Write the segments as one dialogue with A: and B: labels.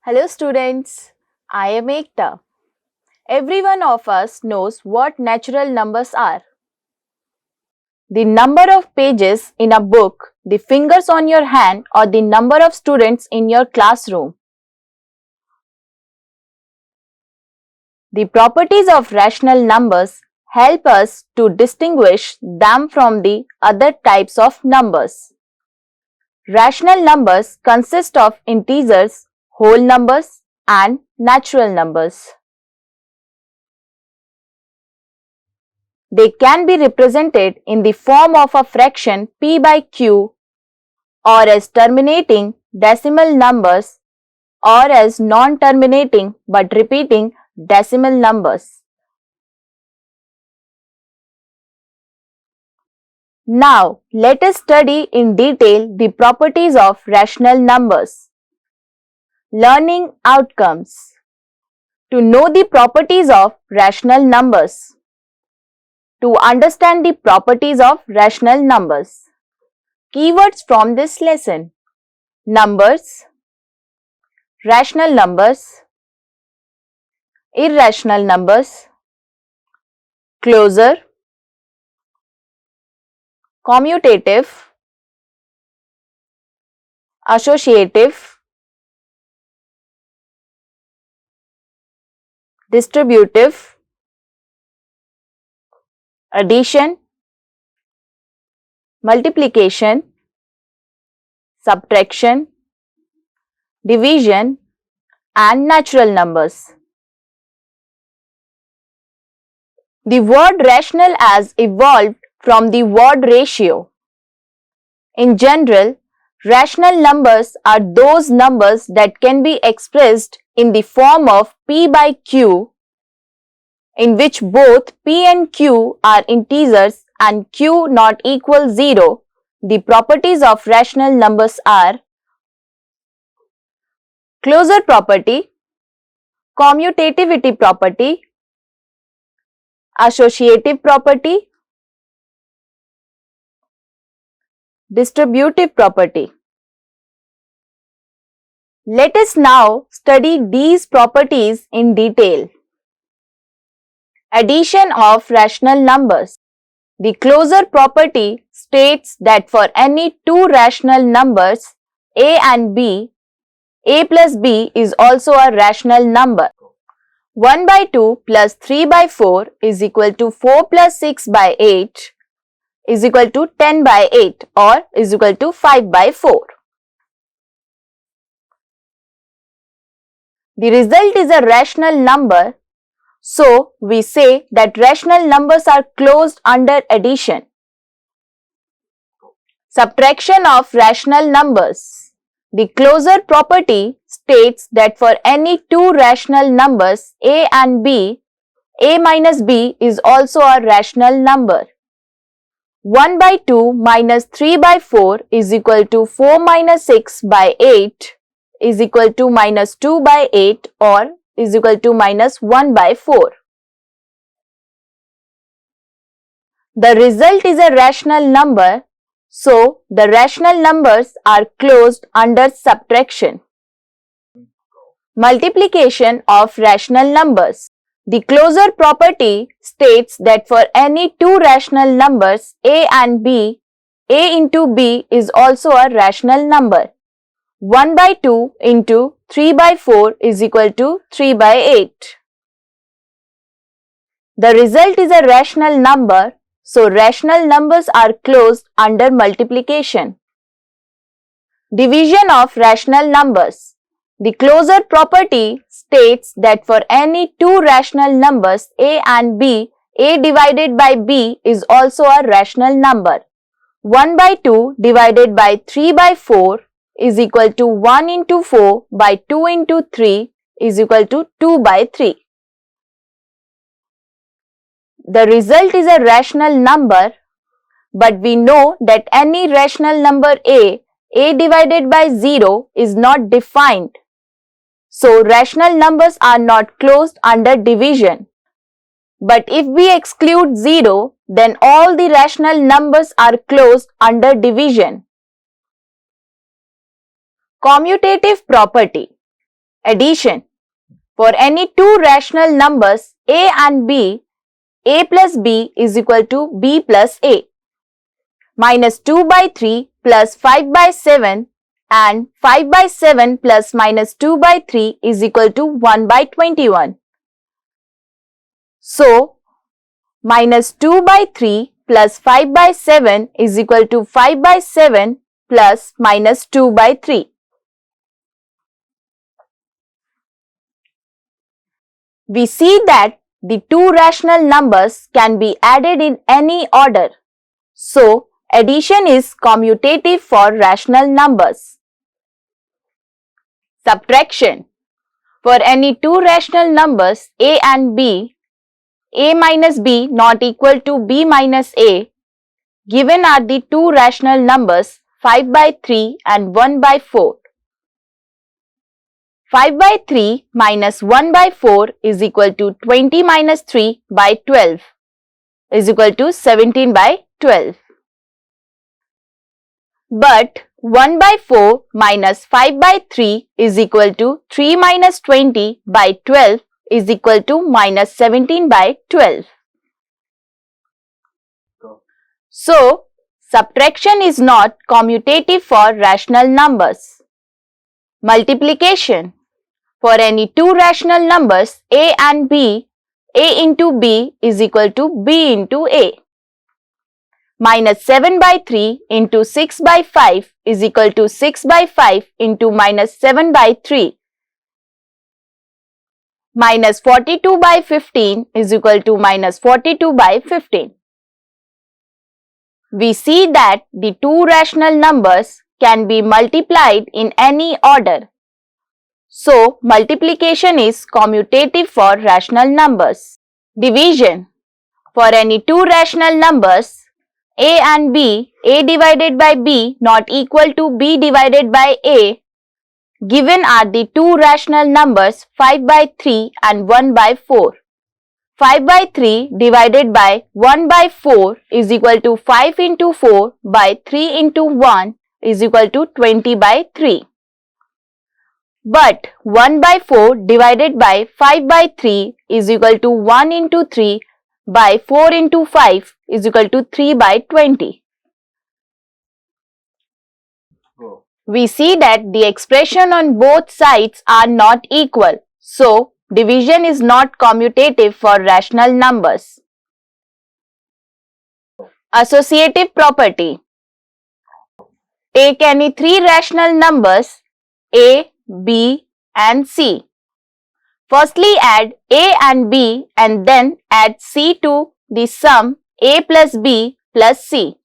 A: Hello students, I am Ekta. Every one of us knows what natural numbers are. The number of pages in a book, the fingers on your hand, or the number of students in your classroom. The properties of rational numbers help us to distinguish them from the other types of numbers. Rational numbers consist of integers, whole numbers, and natural numbers. They can be represented in the form of a fraction p by q, or as terminating decimal numbers, or as non-terminating but repeating decimal numbers. Now, let us study in detail the properties of rational numbers. Learning outcomes. To know the properties of rational numbers. To understand the properties of rational numbers. Keywords from this lesson: numbers, rational numbers, irrational numbers, closure, commutative, associative, distributive, addition, multiplication, subtraction, division, and natural numbers. The word rational has evolved from the word ratio. In general, rational numbers are those numbers that can be expressed in the form of p by q, in which both p and q are integers and q not equal 0. The properties of rational numbers are: closure property, commutativity property, associative property, distributive property. Let us now study these properties in detail. Addition of rational numbers. The closure property states that for any two rational numbers a and b, a plus b is also a rational number. 1 by 2 plus 3 by 4 is equal to 4 plus 6 by 8 is equal to 10 by 8 or is equal to 5 by 4. The result is a rational number, so we say that rational numbers are closed under addition. Subtraction of rational numbers. The closure property states that for any two rational numbers a and b, a minus b is also a rational number. 1 by 2 minus 3 by 4 is equal to 4 minus 6 by 8 is equal to minus 2 by 8 or is equal to minus 1 by 4. The result is a rational number, so the rational numbers are closed under subtraction. Multiplication of rational numbers. The closure property states that for any two rational numbers a and b, a into b is also a rational number. 1 by 2 into 3 by 4 is equal to 3 by 8. The result is a rational number, so rational numbers are closed under multiplication. Division of rational numbers. The closure property states that for any two rational numbers a and b, a divided by b is also a rational number. 1 by 2 divided by 3 by 4 is equal to 1 into 4 by 2 into 3 is equal to 2 by 3. The result is a rational number, but we know that any rational number a divided by 0 is not defined. So, rational numbers are not closed under division. But if we exclude 0, then all the rational numbers are closed under division. Commutative property. Addition. For any two rational numbers a and b, a plus b is equal to b plus a. Minus 2 by 3 plus 5 by 7 and 5 by 7 plus minus 2 by 3 is equal to 1 by 21. So, minus 2 by 3 plus 5 by 7 is equal to 5 by 7 plus minus 2 by 3. We see that the two rational numbers can be added in any order. So, addition is commutative for rational numbers. Subtraction. For any two rational numbers a and b, a minus b not equal to b minus a, given are the two rational numbers 5 by 3 and 1 by 4. 5 by 3 minus 1 by 4 is equal to 20 minus 3 by 12 is equal to 17 by 12. But 1 by 4 minus 5 by 3 is equal to 3 minus 20 by 12 is equal to minus 17 by 12. So, subtraction is not commutative for rational numbers. Multiplication. For any two rational numbers a and b, a into b is equal to b into a. Minus 7 by 3 into 6 by 5 is equal to 6 by 5 into minus 7 by 3. Minus 42 by 15 is equal to minus 42 by 15. We see that the two rational numbers can be multiplied in any order. So, multiplication is commutative for rational numbers. Division. For any two rational numbers a and b, a divided by b not equal to b divided by a, given are the two rational numbers 5 by 3 and 1 by 4. 5 by 3 divided by 1 by 4 is equal to 5 into 4 by 3 into 1 is equal to 20 by 3. But 1 by 4 divided by 5 by 3 is equal to 1 into 3 by 4 into 5 is equal to 3 by 20. We see that the expression on both sides are not equal. So, division is not commutative for rational numbers. Associative property. Take any three rational numbers a, b and c. Firstly add a and b and then add c to the sum a plus b plus c.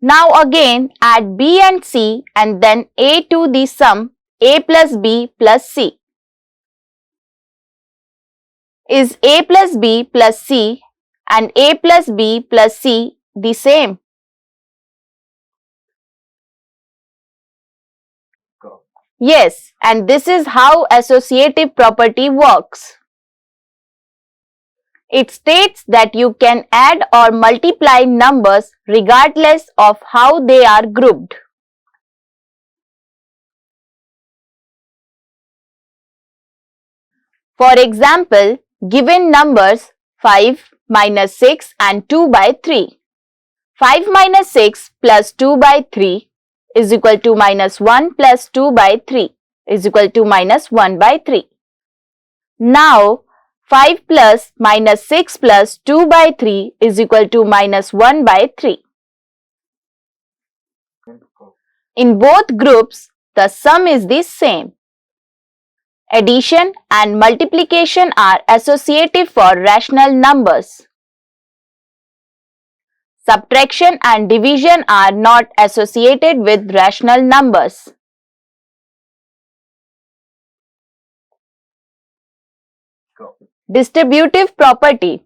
A: Now again add b and c and then a to the sum a plus b plus c. Is a plus b plus c and a plus b plus c the same? Yes, and this is how associative property works. It states that you can add or multiply numbers regardless of how they are grouped. For example, given numbers 5 minus 6 and 2 by 3. 5 minus 6 plus 2 by 3 is equal to minus 1 plus 2 by 3 is equal to minus 1 by 3. Now, 5 plus minus 6 plus 2 by 3 is equal to minus 1 by 3. In both groups, the sum is the same. Addition and multiplication are associative for rational numbers. Subtraction and division are not associated with rational numbers. Distributive property.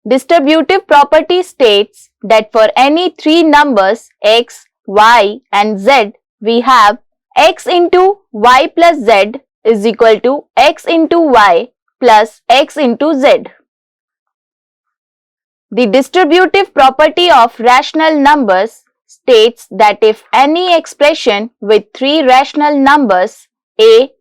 A: Distributive property states that for any three numbers x, y and z, we have x into y plus z is equal to x into y plus x into z. The distributive property of rational numbers states that if any expression with three rational numbers a,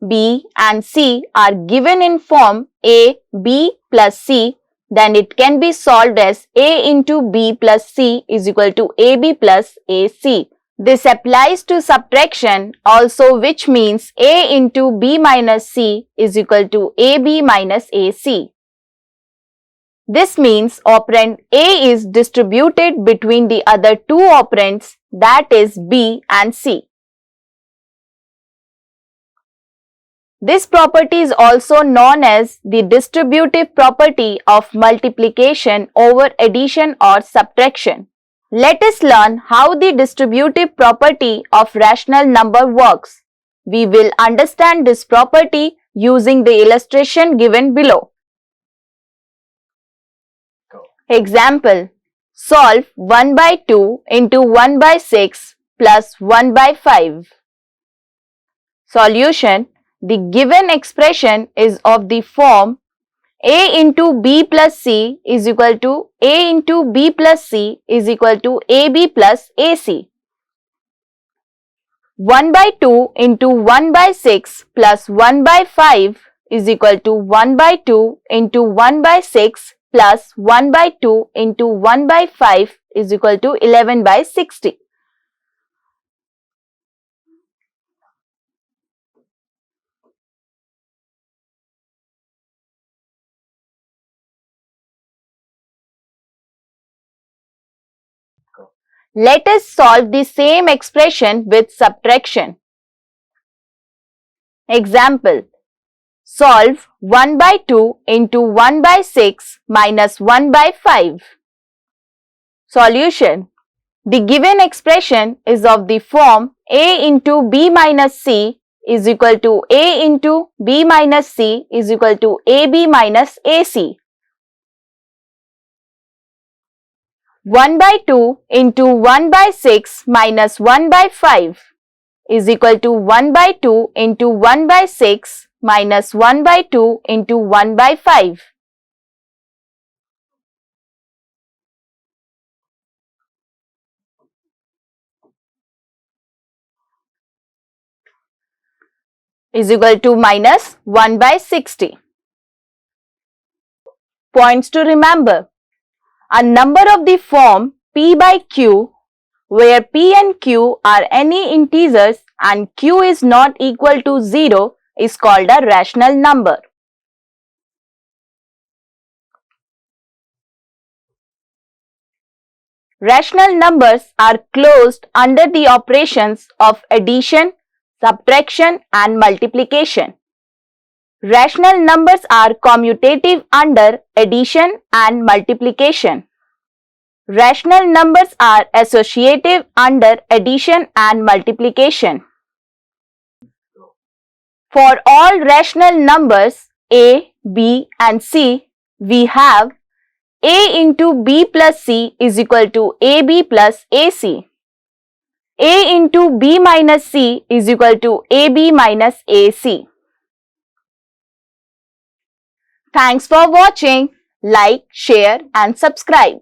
A: b and c are given in form a, b plus c, then it can be solved as a into b plus c is equal to ab plus ac. This applies to subtraction also, which means a into b minus c is equal to ab minus ac. This means operand A is distributed between the other two operands, that is B and C. This property is also known as the distributive property of multiplication over addition or subtraction. Let us learn how the distributive property of rational number works. We will understand this property using the illustration given below. Example, solve 1 by 2 into 1 by 6 plus 1 by 5. Solution, the given expression is of the form a into b plus c is equal to a into b plus c is equal to ab plus ac. 1 by 2 into 1 by 6 plus 1 by 5 is equal to 1 by 2 into 1 by 6 plus 1 by 2 into 1 by 5 is equal to 11 by 60. Let us solve the same expression with subtraction. Example, solve 1 by 2 into 1 by 6 minus 1 by 5. Solution, the given expression is of the form a into b minus c is equal to a into b minus c is equal to ab minus ac. 1 by 2 into 1 by 6 minus 1 by 5 is equal to 1 by 2 into 1 by 6 minus 1 by 2 into 1 by 5. Is equal to minus 1 by 60. Points to remember. A number of the form p by q, where p and q are any integers and q is not equal to 0, is called a rational number. Rational numbers are closed under the operations of addition, subtraction and multiplication. Rational numbers are commutative under addition and multiplication. Rational numbers are associative under addition and multiplication. For all rational numbers a, b and c, we have a into b plus c is equal to ab plus ac. A into b minus c is equal to ab minus ac. Thanks for watching. Like, share and subscribe.